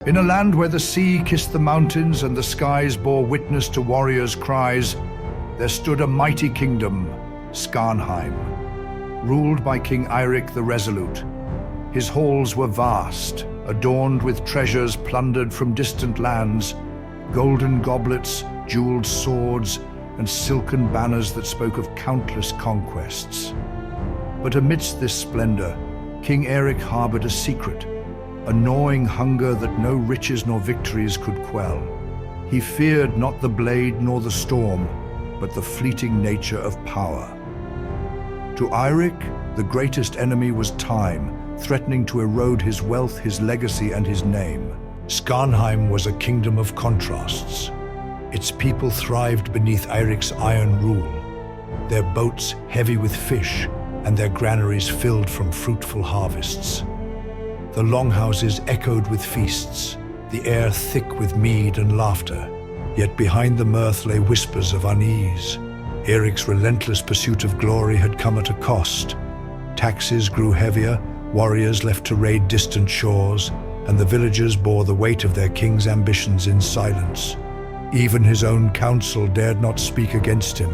In a land where the sea kissed the mountains and the skies bore witness to warriors' cries, there stood a mighty kingdom, Skarnheim, ruled by King Eirik the Resolute. His halls were vast, adorned with treasures plundered from distant lands, golden goblets, jeweled swords, and silken banners that spoke of countless conquests. But amidst this splendor, King Eirik harbored a secret, a gnawing hunger that no riches nor victories could quell. He feared not the blade nor the storm, but the fleeting nature of power. To Eirik, the greatest enemy was time, threatening to erode his wealth, his legacy, and his name. Skarnheim was a kingdom of contrasts. Its people thrived beneath Eirik's iron rule, their boats heavy with fish, and their granaries filled from fruitful harvests. The longhouses echoed with feasts, the air thick with mead and laughter. Yet behind the mirth lay whispers of unease. Eirik's relentless pursuit of glory had come at a cost. Taxes grew heavier, warriors left to raid distant shores, and the villagers bore the weight of their king's ambitions in silence. Even his own council dared not speak against him,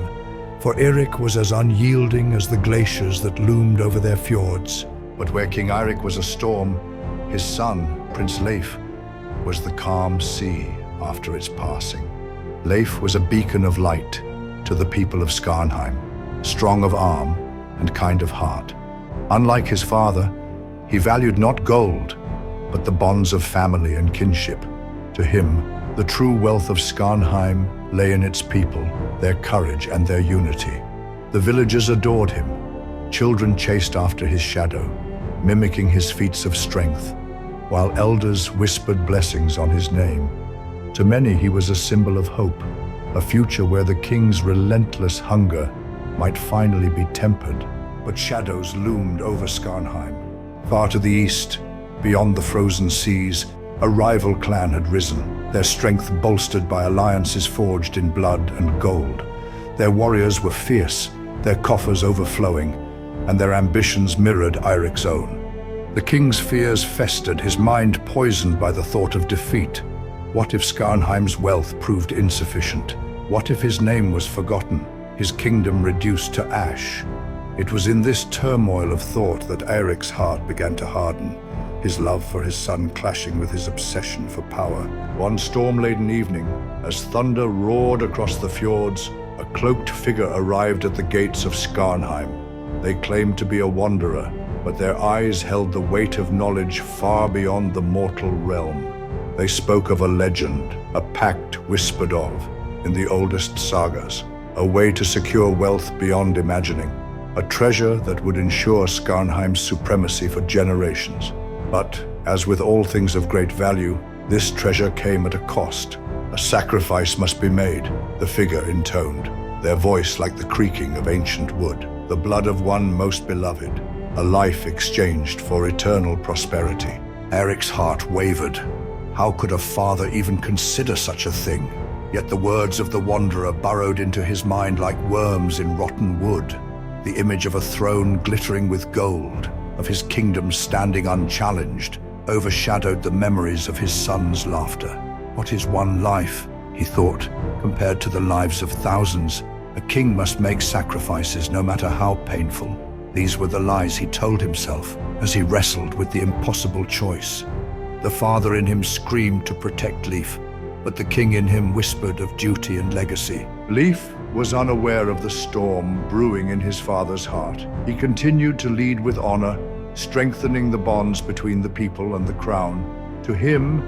for Eirik was as unyielding as the glaciers that loomed over their fjords. But where King Eirik was a storm, his son, Prince Leif, was the calm sea after its passing. Leif was a beacon of light to the people of Skarnheim, strong of arm and kind of heart. Unlike his father, he valued not gold, but the bonds of family and kinship. To him, the true wealth of Skarnheim lay in its people, their courage and their unity. The villagers adored him. Children chased after his shadow, mimicking his feats of strength, while elders whispered blessings on his name. To many, he was a symbol of hope, a future where the king's relentless hunger might finally be tempered. But shadows loomed over Skarnheim. Far to the east, beyond the frozen seas, a rival clan had risen, their strength bolstered by alliances forged in blood and gold. Their warriors were fierce, their coffers overflowing, and their ambitions mirrored Eirik's own. The king's fears festered, his mind poisoned by the thought of defeat. What if Skarnheim's wealth proved insufficient? What if his name was forgotten, his kingdom reduced to ash? It was in this turmoil of thought that Eirik's heart began to harden, his love for his son clashing with his obsession for power. One storm-laden evening, as thunder roared across the fjords, a cloaked figure arrived at the gates of Skarnheim. They claimed to be a wanderer, but their eyes held the weight of knowledge far beyond the mortal realm. They spoke of a legend, a pact whispered of in the oldest sagas, a way to secure wealth beyond imagining, a treasure that would ensure Skarnheim's supremacy for generations. But, as with all things of great value, this treasure came at a cost. A sacrifice must be made, the figure intoned, their voice like the creaking of ancient wood, the blood of one most beloved, a life exchanged for eternal prosperity. Eirik's heart wavered. How could a father even consider such a thing? Yet the words of the wanderer burrowed into his mind like worms in rotten wood. The image of a throne glittering with gold, of his kingdom standing unchallenged, overshadowed the memories of his son's laughter. What is one life, he thought, compared to the lives of thousands? A king must make sacrifices, no matter how painful. These were the lies he told himself as he wrestled with the impossible choice. The father in him screamed to protect Leif, but the king in him whispered of duty and legacy. Leif was unaware of the storm brewing in his father's heart. He continued to lead with honor, strengthening the bonds between the people and the crown. To him,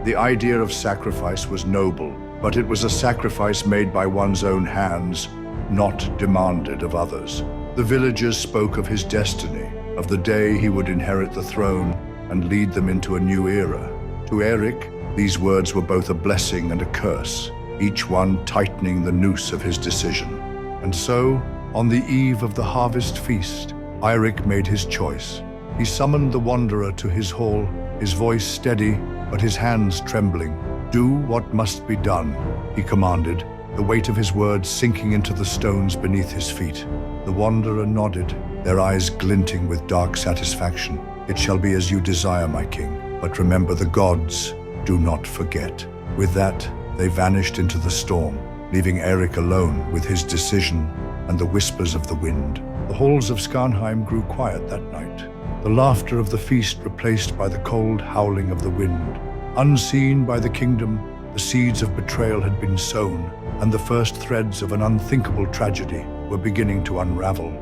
the idea of sacrifice was noble, but it was a sacrifice made by one's own hands, not demanded of others. The villagers spoke of his destiny, of the day he would inherit the throne and lead them into a new era. To Eirik, these words were both a blessing and a curse, each one tightening the noose of his decision. And so, on the eve of the harvest feast, Eirik made his choice. He summoned the wanderer to his hall, his voice steady, but his hands trembling. "Do what must be done," he commanded, the weight of his words sinking into the stones beneath his feet. The wanderer nodded, their eyes glinting with dark satisfaction. "It shall be as you desire, my king. But remember the gods. do not forget." With that, they vanished into the storm, leaving Eirik alone with his decision and the whispers of the wind. The halls of Skarnheim grew quiet that night, the laughter of the feast replaced by the cold howling of the wind. Unseen by the kingdom, the seeds of betrayal had been sown, and the first threads of an unthinkable tragedy were beginning to unravel.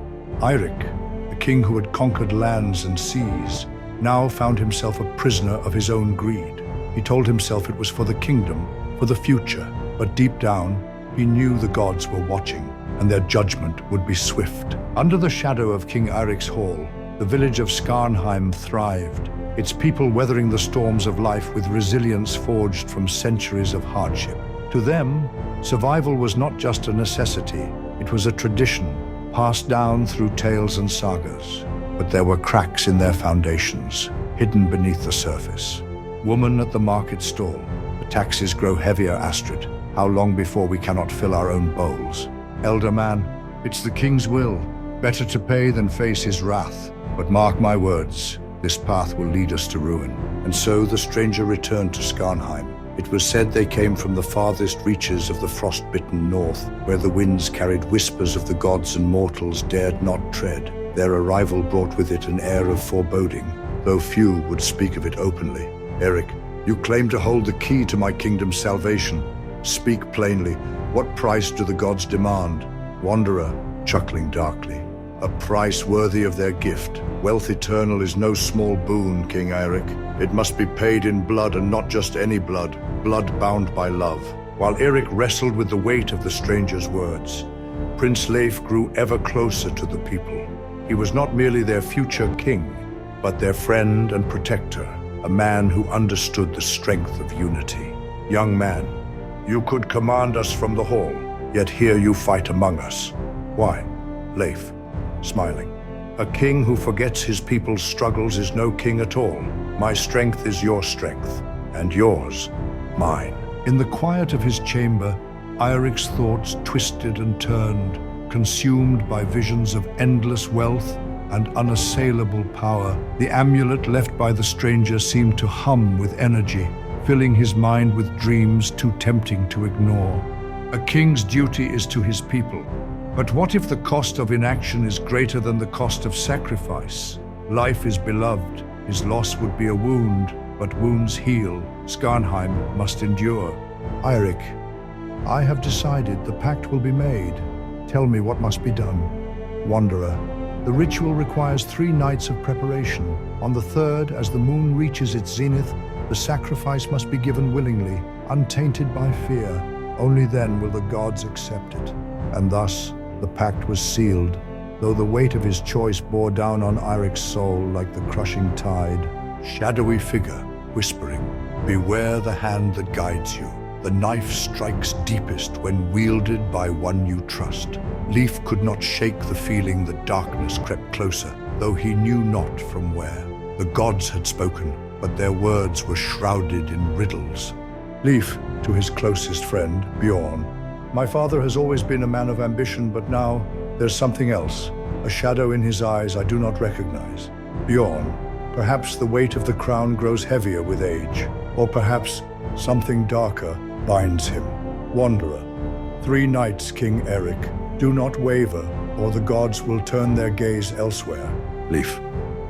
Eirik, the king who had conquered lands and seas, now found himself a prisoner of his own greed. He told himself it was for the kingdom, for the future, but deep down, he knew the gods were watching, and their judgment would be swift. Under the shadow of King Eirik's hall, the village of Skarnheim thrived, its people weathering the storms of life with resilience forged from centuries of hardship. To them, survival was not just a necessity, it was a tradition, passed down through tales and sagas. But there were cracks in their foundations, hidden beneath the surface. Woman at the market stall. The taxes grow heavier, Astrid. How long before we cannot fill our own bowls? Elder man, it's the king's will. Better to pay than face his wrath. But mark my words, this path will lead us to ruin. And so the stranger returned to Skarnheim. It was said they came from the farthest reaches of the frost-bitten north, where the winds carried whispers of the gods and mortals dared not tread. Their arrival brought with it an air of foreboding, though few would speak of it openly. Eirik, you claim to hold the key to my kingdom's salvation. Speak plainly. What price do the gods demand? Wanderer, chuckling darkly. A price worthy of their gift. Wealth eternal is no small boon, King Eirik. It must be paid in blood, and not just any blood, blood bound by love. While Eirik wrestled with the weight of the stranger's words, Prince Leif grew ever closer to the people. He was not merely their future king, but their friend and protector, a man who understood the strength of unity. Young man, you could command us from the hall, yet here you fight among us. Why? Leif, smiling. A king who forgets his people's struggles is no king at all. My strength is your strength, and yours, mine. In the quiet of his chamber, Eirik's thoughts twisted and turned, consumed by visions of endless wealth and unassailable power. The amulet left by the stranger seemed to hum with energy, filling his mind with dreams too tempting to ignore. A king's duty is to his people. But what if the cost of inaction is greater than the cost of sacrifice? Life is beloved. His loss would be a wound, but wounds heal. Skarnheim must endure. Eirik, I have decided the pact will be made. Tell me what must be done. Wanderer, the ritual requires 3 nights of preparation. On the 3rd, as the moon reaches its zenith, the sacrifice must be given willingly, untainted by fear. Only then will the gods accept it. And thus, the pact was sealed, though the weight of his choice bore down on Eirik's soul like the crushing tide. Shadowy figure, whispering, beware the hand that guides you. The knife strikes deepest when wielded by one you trust. Leif could not shake the feeling that darkness crept closer, though he knew not from where. The gods had spoken, but their words were shrouded in riddles. Leif, to his closest friend, Bjorn. My father has always been a man of ambition, but now there's something else. A shadow in his eyes I do not recognize. Bjorn, perhaps the weight of the crown grows heavier with age, or perhaps something darker binds him. Wanderer, 3 nights, King Eirik. Do not waver, or the gods will turn their gaze elsewhere. Leif,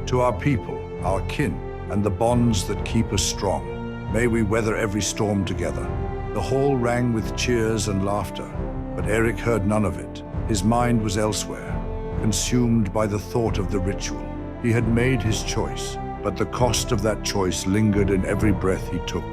to our people, our kin, and the bonds that keep us strong, may we weather every storm together. The hall rang with cheers and laughter, but Eirik heard none of it. His mind was elsewhere, consumed by the thought of the ritual. He had made his choice, but the cost of that choice lingered in every breath he took.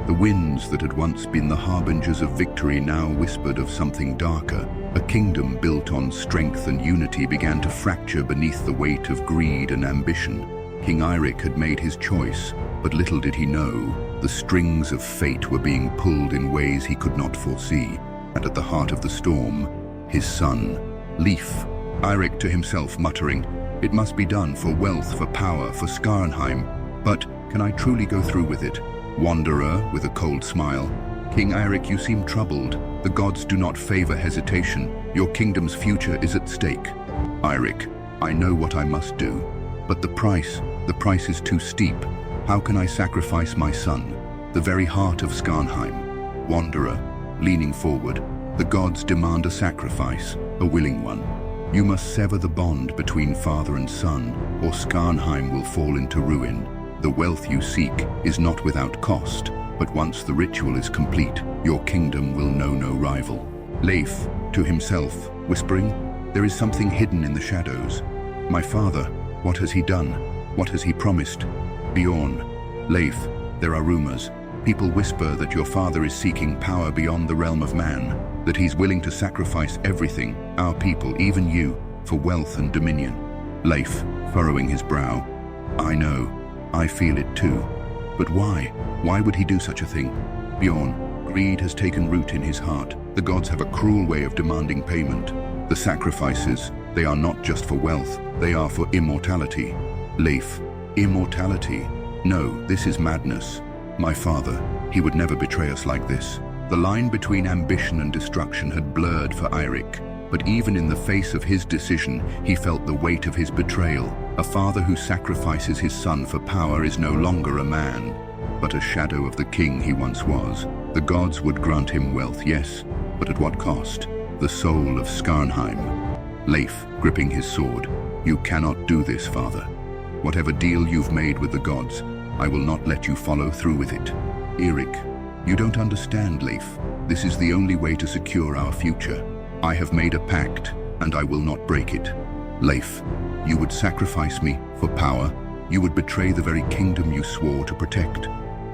The winds that had once been the harbingers of victory now whispered of something darker. A kingdom built on strength and unity began to fracture beneath the weight of greed and ambition. King Eirik had made his choice, but little did he know, the strings of fate were being pulled in ways he could not foresee. And at the heart of the storm, his son, Leif. Eirik to himself muttering, it must be done for wealth, for power, for Skarnheim. But can I truly go through with it? Wanderer, with a cold smile. King Eirik, you seem troubled. The gods do not favor hesitation. Your kingdom's future is at stake. Eirik, I know what I must do. But the price is too steep. How can I sacrifice my son? the very heart of Skarnheim. Wanderer, leaning forward, the gods demand a sacrifice, a willing one. You must sever the bond between father and son, or Skarnheim will fall into ruin. The wealth you seek is not without cost, but once the ritual is complete, your kingdom will know no rival. Leif, to himself, whispering, "There is something hidden in the shadows. My father, what has he done? What has he promised?" Bjorn, Leif, there are rumors. People whisper that your father is seeking power beyond the realm of man, that he's willing to sacrifice everything, our people, even you, for wealth and dominion. Leif, furrowing his brow, "I know, I feel it too. But why? Why would he do such a thing?" Bjorn, greed has taken root in his heart. The gods have a cruel way of demanding payment. The sacrifices, they are not just for wealth, they are for immortality. Leif, immortality? No, this is madness. My father, he would never betray us like this. The line between ambition and destruction had blurred for Eirik, but even in the face of his decision, he felt the weight of his betrayal. A father who sacrifices his son for power is no longer a man, but a shadow of the king he once was. The gods would grant him wealth, yes, but at what cost? The soul of Skarnheim. Leif, gripping his sword, "You cannot do this, father. Whatever deal you've made with the gods, I will not let you follow through with it." Eirik, "You don't understand, Leif. This is the only way to secure our future. I have made a pact, and I will not break it." Leif, "You would sacrifice me for power. You would betray the very kingdom you swore to protect."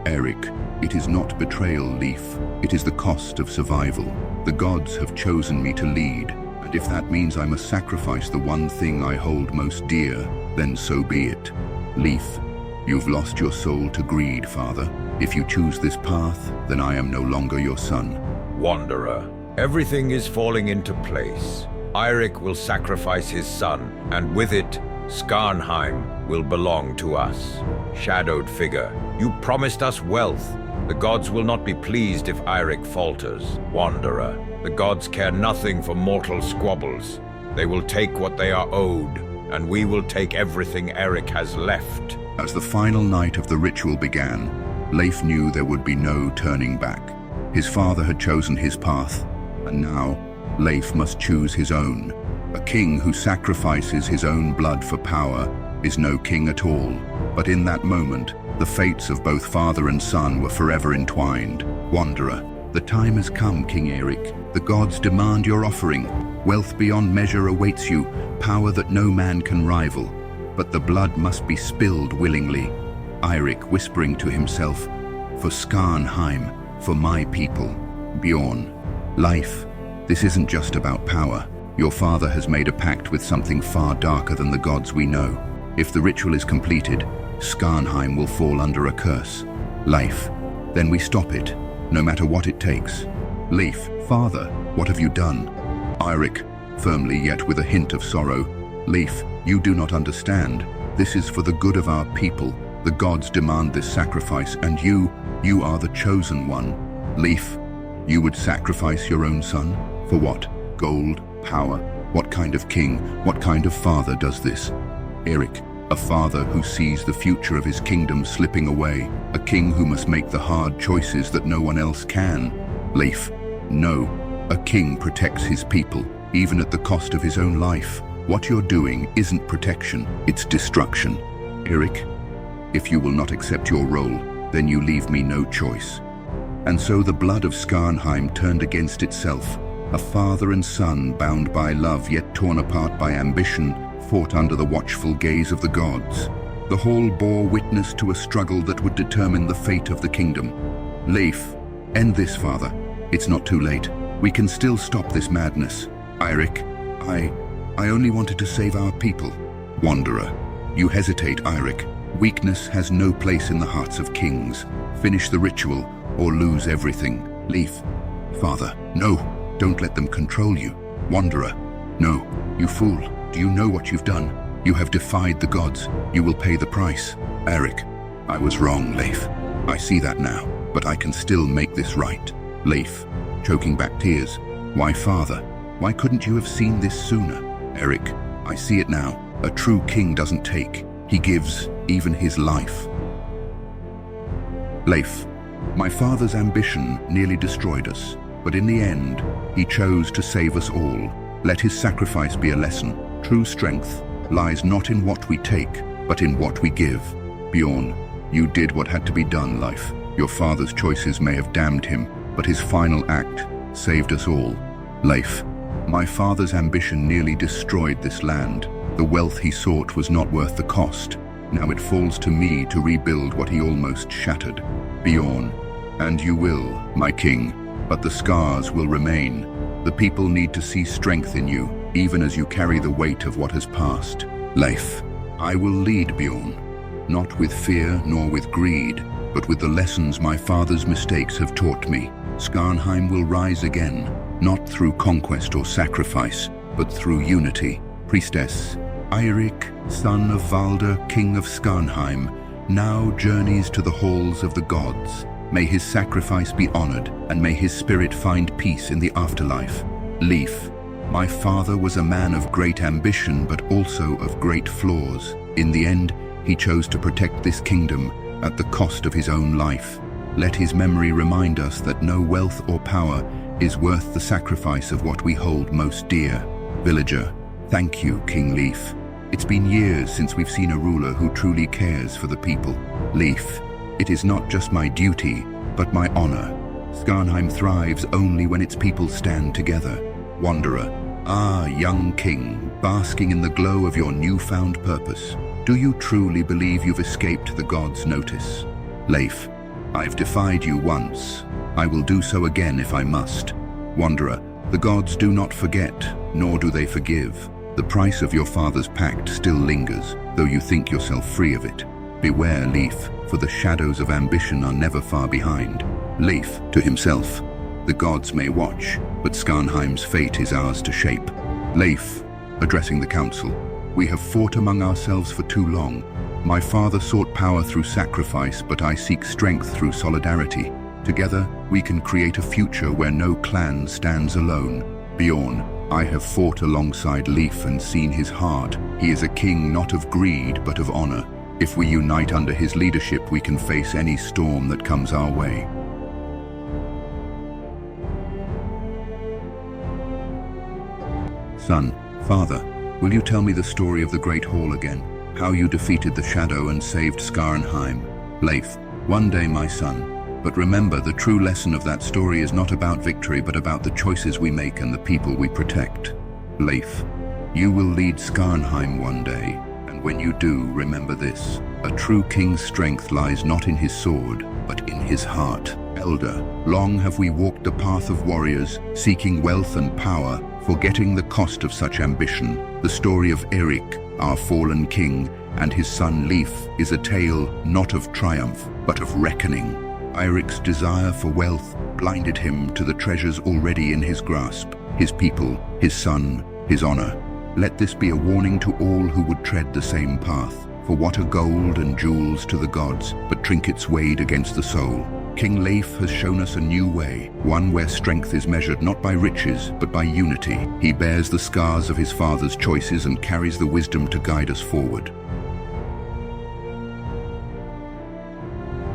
Eirik, "It is not betrayal, Leif. It is the cost of survival. The gods have chosen me to lead, and if that means I must sacrifice the one thing I hold most dear, then so be it." Leif, "You've lost your soul to greed, father. If you choose this path, then I am no longer your son." Wanderer, everything is falling into place. Eirik will sacrifice his son, and with it, Skarnheim will belong to us. Shadowed figure, you promised us wealth. The gods will not be pleased if Eirik falters. Wanderer, the gods care nothing for mortal squabbles. They will take what they are owed, and we will take everything Eirik has left. As the final night of the ritual began, Leif knew there would be no turning back. His father had chosen his path, and now Leif must choose his own. A king who sacrifices his own blood for power is no king at all. But in that moment, the fates of both father and son were forever entwined. Wanderer, the time has come, King Eirik. The gods demand your offering. Wealth beyond measure awaits you, power that no man can rival. But the blood must be spilled willingly. Eirik whispering to himself, "For Skarnheim, for my people." Bjorn, "Leif, this isn't just about power. Your father has made a pact with something far darker than the gods we know. If the ritual is completed, Skarnheim will fall under a curse. Leif, then we stop it, no matter what it takes." Leif, "Father, what have you done?" Eirik, firmly yet with a hint of sorrow, "Leif, you do not understand. This is for the good of our people. The gods demand this sacrifice, and you are the chosen one." Leif, "You would sacrifice your own son? For what? Gold? Power? What kind of king, what kind of father does this?" Eirik, "A father who sees the future of his kingdom slipping away, a king who must make the hard choices that no one else can." Leif, "No, a king protects his people, even at the cost of his own life. What you're doing isn't protection, it's destruction." Eirik, "If you will not accept your role, then you leave me no choice." And so the blood of Skarnheim turned against itself. A father and son bound by love yet torn apart by ambition fought under the watchful gaze of the gods. The hall bore witness to a struggle that would determine the fate of the kingdom. Leif, end this, father. It's not too late. We can still stop this madness. Eirik, I only wanted to save our people. Wanderer, you hesitate, Eirik. Weakness has no place in the hearts of kings. Finish the ritual or lose everything. Leif, father, no, don't let them control you. Wanderer, no, you fool. Do you know what you've done? You have defied the gods. You will pay the price. Eirik, I was wrong, Leif. I see that now, but I can still make this right. Leif, choking back tears. Why, father? Why couldn't you have seen this sooner? Eirik, I see it now. A true king doesn't take. He gives, even his life. Leif, My father's ambition nearly destroyed us, but in the end, he chose to save us all. Let his sacrifice be a lesson. True strength lies not in what we take, but in what we give. Bjorn, you did what had to be done, life. Your father's choices may have damned him, but his final act saved us all. Leif, my father's ambition nearly destroyed this land. The wealth he sought was not worth the cost. Now it falls to me to rebuild what he almost shattered. Bjorn, and you will, my king, but the scars will remain. The people need to see strength in you, even as you carry the weight of what has passed. Leif, I will lead Bjorn, not with fear nor with greed, but with the lessons my father's mistakes have taught me. Skarnheim will rise again, not through conquest or sacrifice, but through unity. Priestess, Eirik, son of Valder, king of Skarnheim, now journeys to the halls of the gods. May his sacrifice be honored, and may his spirit find peace in the afterlife. Leif, my father was a man of great ambition, but also of great flaws. In the end, he chose to protect this kingdom at the cost of his own life. Let his memory remind us that no wealth or power is worth the sacrifice of what we hold most dear. Villager, thank you, King Leif. It's been years since we've seen a ruler who truly cares for the people. Leif, it is not just my duty, but my honor. Skarnheim thrives only when its people stand together. Wanderer, young king, basking in the glow of your newfound purpose. Do you truly believe you've escaped the gods' notice? Leif, I've defied you once. I will do so again if I must. Wanderer, the gods do not forget, nor do they forgive. The price of your father's pact still lingers, though you think yourself free of it. Beware, Leif, for the shadows of ambition are never far behind. Leif, to himself, the gods may watch, but Skarnheim's fate is ours to shape. Leif, addressing the council, we have fought among ourselves for too long. My father sought power through sacrifice, but I seek strength through solidarity. Together, we can create a future where no clan stands alone. Bjorn, I have fought alongside Leif and seen his heart. He is a king not of greed, but of honor. If we unite under his leadership, we can face any storm that comes our way. Son, father, will you tell me the story of the Great Hall again? How you defeated the Shadow and saved Skarnheim? Leif, one day, my son. But remember, the true lesson of that story is not about victory, but about the choices we make and the people we protect. Leif, you will lead Skarnheim one day, and when you do, remember this. A true king's strength lies not in his sword, but in his heart. Elder, long have we walked the path of warriors, seeking wealth and power, forgetting the cost of such ambition. The story of Eirik, our fallen king, and his son Leif is a tale not of triumph, but of reckoning. Eirik's desire for wealth blinded him to the treasures already in his grasp, his people, his son, his honor. Let this be a warning to all who would tread the same path. For what are gold and jewels to the gods, but trinkets weighed against the soul? King Leif has shown us a new way, one where strength is measured not by riches, but by unity. He bears the scars of his father's choices and carries the wisdom to guide us forward.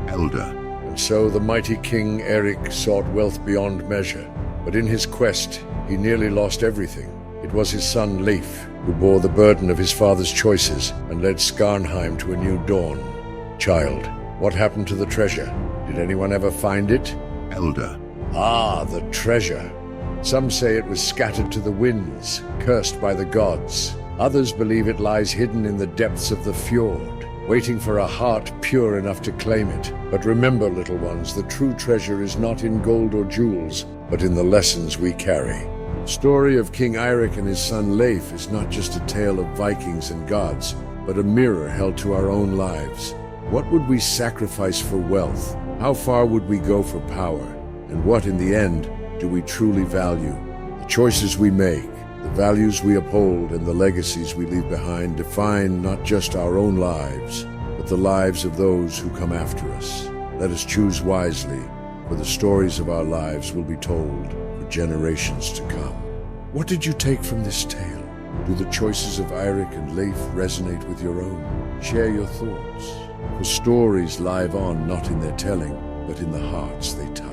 Elder. And so the mighty King Eirik sought wealth beyond measure, but in his quest, he nearly lost everything. It was his son Leif who bore the burden of his father's choices and led Skarnheim to a new dawn. Child, what happened to the treasure? Did anyone ever find it? Elder. The treasure. Some say it was scattered to the winds, cursed by the gods. Others believe it lies hidden in the depths of the fjord, waiting for a heart pure enough to claim it. But remember, little ones, the true treasure is not in gold or jewels, but in the lessons we carry. The story of King Eirik and his son Leif is not just a tale of Vikings and gods, but a mirror held to our own lives. What would we sacrifice for wealth? How far would we go for power? And what, in the end, do we truly value? The choices we make, the values we uphold, and the legacies we leave behind define not just our own lives, but the lives of those who come after us. Let us choose wisely, for the stories of our lives will be told for generations to come. What did you take from this tale? Do the choices of Eirik and Leif resonate with your own? Share your thoughts. For stories live on not in their telling, but but in the hearts they touch.